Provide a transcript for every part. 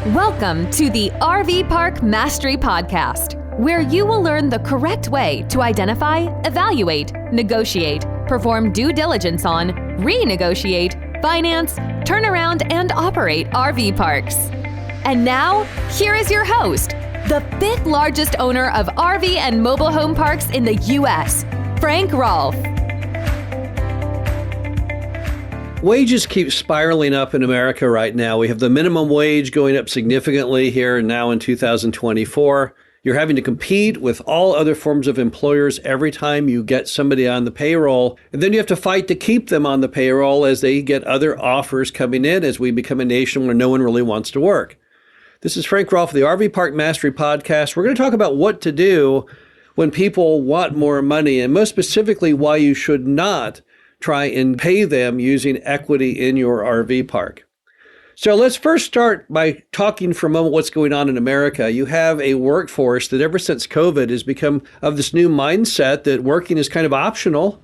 Welcome to the RV Park Mastery Podcast, where you will learn the correct way to identify, evaluate, negotiate, perform due diligence on, renegotiate, finance, turn around, and operate RV parks. And now, here is your host, the fifth largest owner of RV and mobile home parks in the U.S., Frank Rolfe. Wages keep spiraling up in America right now. We have the minimum wage going up significantly here now in 2024. You're having to compete with all other forms of employers every time you get somebody on the payroll. And then you have to fight to keep them on the payroll as they get other offers coming in as we become a nation where no one really wants to work. This is Frank Rolfe of the RV Park Mastery Podcast. We're going to talk about what to do when people want more money, and most specifically, why you should not try and pay them using equity in your RV park. So let's first start by talking for a moment what's going on in America. You have a workforce that ever since COVID has become of this new mindset that working is kind of optional.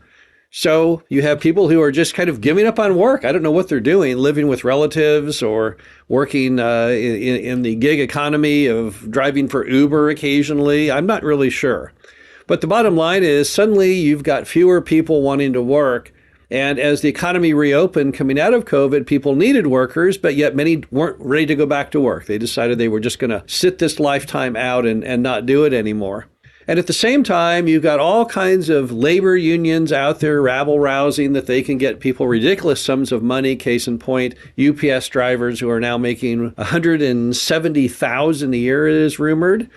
So you have people who are just kind of giving up on work. I don't know what they're doing, living with relatives or working in the gig economy of driving for Uber occasionally. I'm not really sure. But the bottom line is suddenly you've got fewer people wanting to work. And as the economy reopened coming out of COVID, people needed workers, but yet many weren't ready to go back to work. They decided they were just going to sit this lifetime out and not do it anymore. And at the same time, you've got all kinds of labor unions out there rabble-rousing that they can get people ridiculous sums of money. Case in point, UPS drivers who are now making $170,000 a year, it is rumored.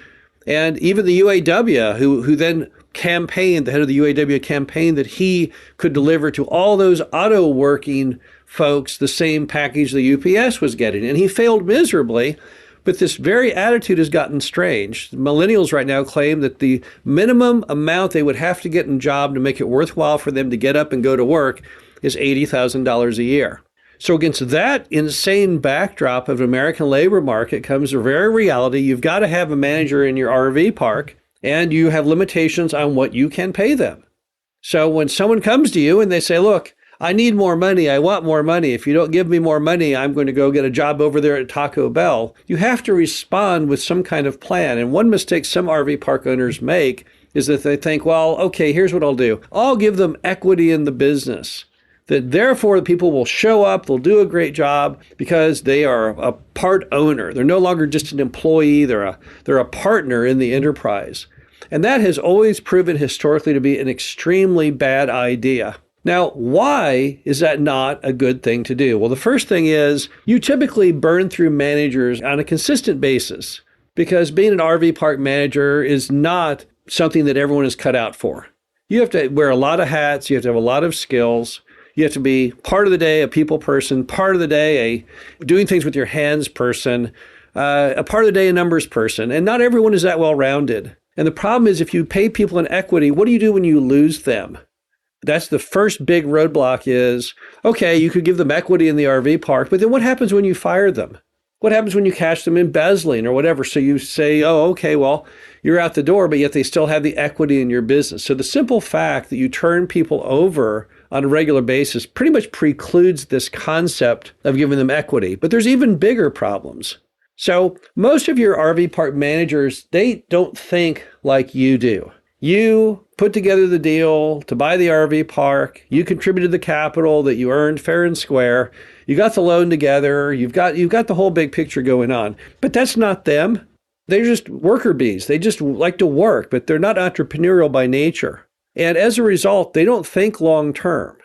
And even the UAW, who then campaigned, the head of the UAW campaigned that he could deliver to all those auto working folks the same package the UPS was getting. And he failed miserably. But this very attitude has gotten strange. Millennials right now claim that the minimum amount they would have to get in a job to make it worthwhile for them to get up and go to work is $80,000 a year. So against that insane backdrop of an American labor market comes the very reality you've got to have a manager in your RV park, and you have limitations on what you can pay them. So when someone comes to you and they say, look, I need more money, I want more money. If you don't give me more money, I'm going to go get a job over there at Taco Bell. You have to respond with some kind of plan. And one mistake some RV park owners make is that they think, well, okay, here's what I'll do. I'll give them equity in the business. That therefore the people will show up, they'll do a great job because they are a part owner. They're no longer just an employee, they're a partner in the enterprise. And that has always proven historically to be an extremely bad idea. Now, why is that not a good thing to do? Well, the first thing is you typically burn through managers on a consistent basis because being an RV park manager is not something that everyone is cut out for. You have to wear a lot of hats, you have to have a lot of skills. You have to be part of the day a people person, part of the day a doing things with your hands person, a part of the day a numbers person. And not everyone is that well-rounded. And the problem is if you pay people in equity, what do you do when you lose them? That's the first big roadblock is, okay, you could give them equity in the RV park, but then what happens when you fire them? What happens when you catch them embezzling or whatever? So you say, oh, okay, well, you're out the door, but yet they still have the equity in your business. So the simple fact that you turn people over on a regular basis pretty much precludes this concept of giving them equity. But there's even bigger problems. So most of your RV park managers, they don't think like you do. You put together the deal to buy the RV park. You contributed the capital that you earned fair and square. You got the loan together. You've got the whole big picture going on. But that's not them. They're just worker bees. They just like to work, but they're not entrepreneurial by nature. And as a result, they don't think long term.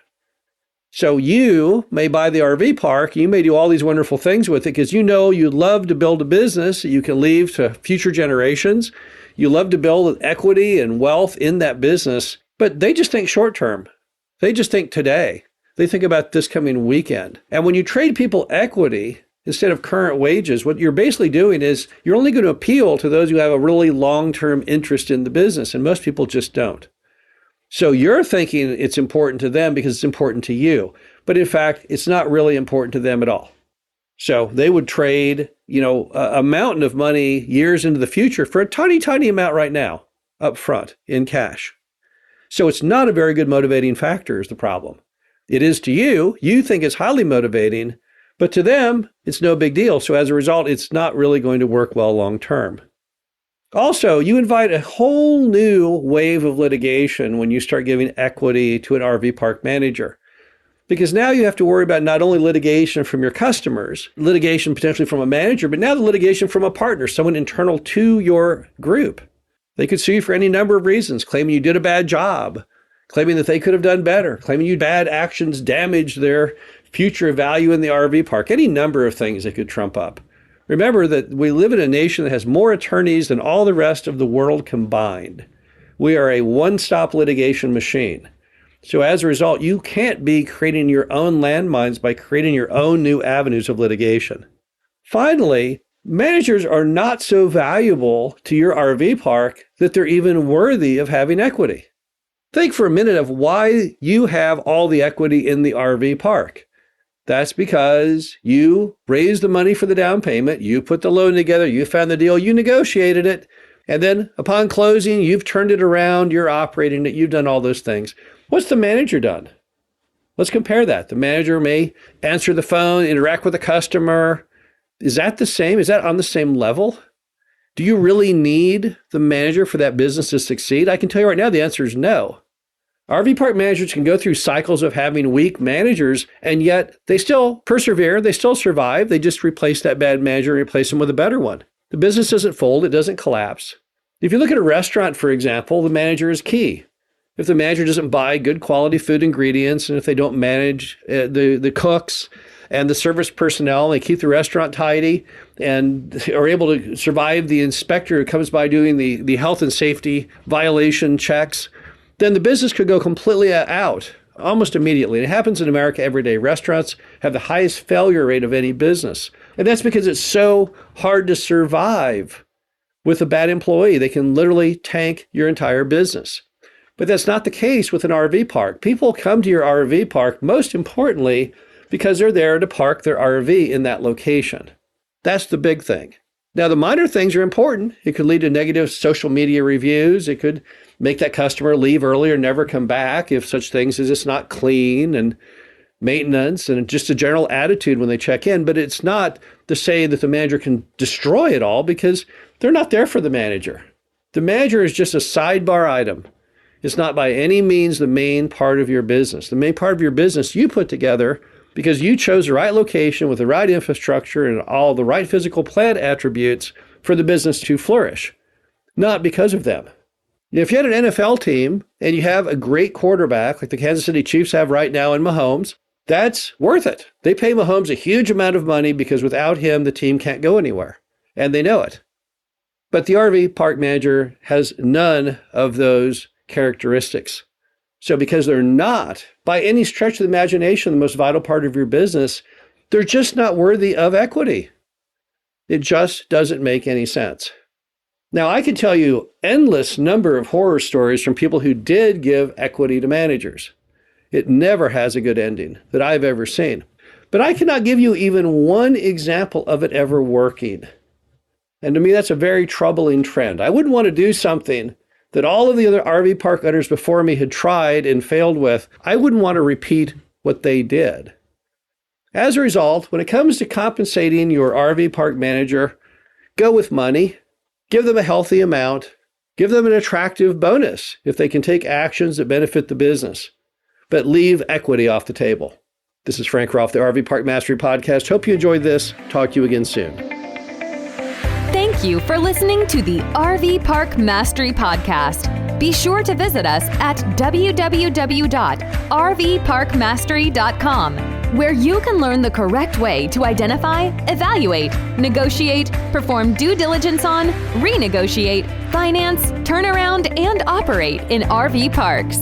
So you may buy the RV park, you may do all these wonderful things with it because you know you'd love to build a business that you can leave to future generations. You love to build equity and wealth in that business, but they just think short term. They just think today. They think about this coming weekend. And when you trade people equity instead of current wages, what you're basically doing is you're only going to appeal to those who have a really long-term interest in the business, and most people just don't. So you're thinking it's important to them because it's important to you. But in fact, it's not really important to them at all. So they would trade, a mountain of money years into the future for a tiny, tiny amount right now up front in cash. So it's not a very good motivating factor is the problem. It is to you. You think it's highly motivating, But to them, it's no big deal. So as a result, it's not really going to work well long term. Also, you invite a whole new wave of litigation when you start giving equity to an RV park manager. Because now you have to worry about not only litigation from your customers, litigation potentially from a manager, but now the litigation from a partner, someone internal to your group. They could sue you for any number of reasons, claiming you did a bad job, claiming that they could have done better, claiming you bad actions damaged their future value in the RV park, any number of things they could trump up. Remember that we live in a nation that has more attorneys than all the rest of the world combined. We are a one-stop litigation machine. So as a result, you can't be creating your own landmines by creating your own new avenues of litigation. Finally, managers are not so valuable to your RV park that they're even worthy of having equity. Think for a minute of why you have all the equity in the RV park. That's because you raised the money for the down payment, you put the loan together, you found the deal, you negotiated it, and then upon closing, you've turned it around, you're operating it, you've done all those things. What's the manager done? Let's compare that. The manager may answer the phone, interact with the customer. Is that the same? Is that on the same level? Do you really need the manager for that business to succeed? I can tell you right now, the answer is no. RV park managers can go through cycles of having weak managers, and yet they still persevere, they still survive. They just replace that bad manager and replace them with a better one. The business doesn't fold, it doesn't collapse. If you look at a restaurant, for example, the manager is key. If the manager doesn't buy good quality food ingredients, and if they don't manage the cooks and the service personnel, they keep the restaurant tidy and are able to survive the inspector who comes by doing the health and safety violation checks, then the business could go completely out almost immediately. It happens in America every day. Restaurants have the highest failure rate of any business. And that's because it's so hard to survive with a bad employee. They can literally tank your entire business. But that's not the case with an RV park. People come to your RV park, most importantly, because they're there to park their RV in that location. That's the big thing. Now, the minor things are important. It could lead to negative social media reviews. It could make that customer leave early or never come back if such things as it's not clean and maintenance and just a general attitude when they check in. But it's not to say that the manager can destroy it all, because they're not there for the manager. The manager is just a sidebar item. It's not by any means the main part of your business. The main part of your business you put together because you chose the right location with the right infrastructure and all the right physical plant attributes for the business to flourish, not because of them. If you had an NFL team and you have a great quarterback like the Kansas City Chiefs have right now in Mahomes, that's worth it. They pay Mahomes a huge amount of money because without him, the team can't go anywhere, and they know it. But the RV park manager has none of those characteristics. So because they're not, by any stretch of the imagination, the most vital part of your business, they're just not worthy of equity. It just doesn't make any sense. Now, I can tell you endless number of horror stories from people who did give equity to managers. It never has a good ending that I've ever seen. But I cannot give you even one example of it ever working. And to me, that's a very troubling trend. I wouldn't want to do something that all of the other RV park owners before me had tried and failed with. I wouldn't want to repeat what they did. As a result, when it comes to compensating your RV park manager, go with money, give them a healthy amount, give them an attractive bonus if they can take actions that benefit the business, but leave equity off the table. This is Frank Rolfe, the RV Park Mastery Podcast. Hope you enjoyed this. Talk to you again soon. Thank you for listening to the RV Park Mastery Podcast. Be sure to visit us at www.rvparkmastery.com, where you can learn the correct way to identify, evaluate, negotiate, perform due diligence on, renegotiate, finance, turn around, and operate in RV parks.